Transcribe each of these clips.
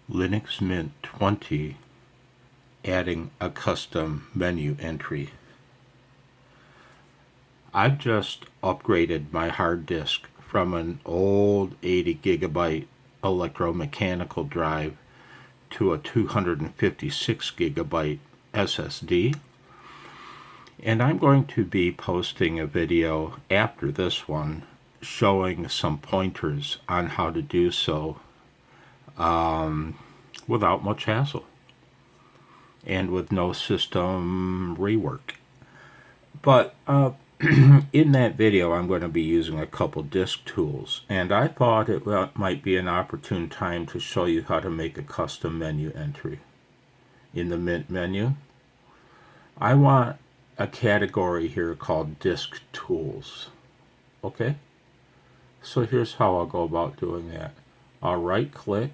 Linux Mint 20, adding a custom menu entry. I've just upgraded my hard disk from an old 80 gigabyte electro-mechanical drive to a 256 gigabyte SSD. And I'm going to be posting a video after this one showing some pointers on how to do so without much hassle and with no system rework. But in that video, I'm going to be using a couple disk tools, and I thought it might be an opportune time to show you how to make a custom menu entry. In the Mint menu, I want a category here called disk tools. Okay? So here's how I'll go about doing that. I'll right click,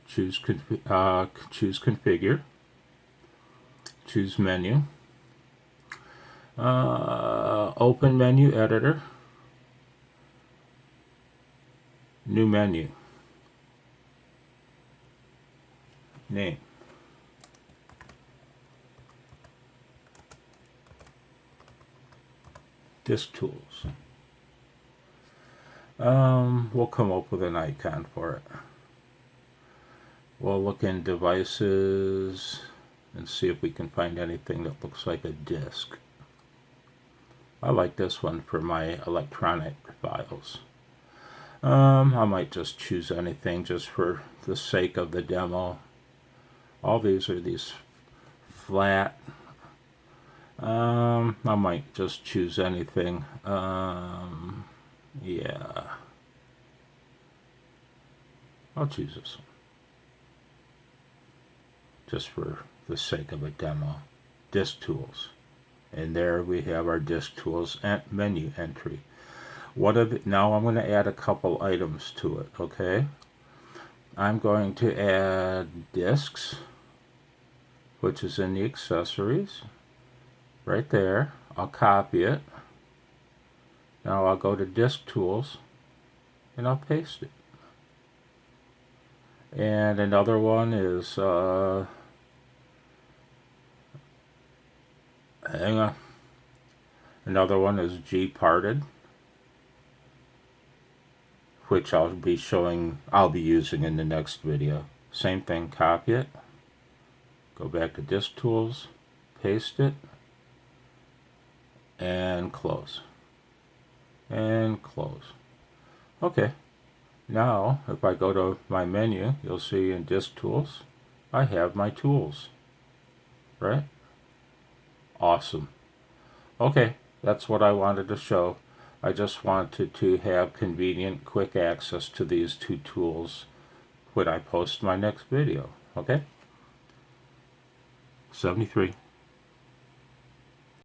choose configure, choose menu, open menu editor, new menu, name. Disk tools. We'll come up with an icon for it. We'll look in devices and see if we can find anything that looks like a disk. I like this one for my electronic files. I might just choose anything just for the sake of the demo. All these are these flat. I might just choose anything. Yeah. I'll choose this one. Just for the sake of a demo. Disk tools. And there we have our disk tools and menu entry. Now I'm going to add a couple items to it, okay? I'm going to add disks, which is in the accessories. Right there. I'll copy it. Now I'll go to disk tools and I'll paste it. And another one is hang on. Another one is gparted, which I'll be using in the next video. Same thing, copy it, go back to disk tools, paste it, and close. And close. Okay. Now, if I go to my menu, you'll see in disk tools, I have my tools. Right? Awesome. Okay, that's what I wanted to show. I just wanted to have convenient, quick access to these two tools when I post my next video. Okay? 73.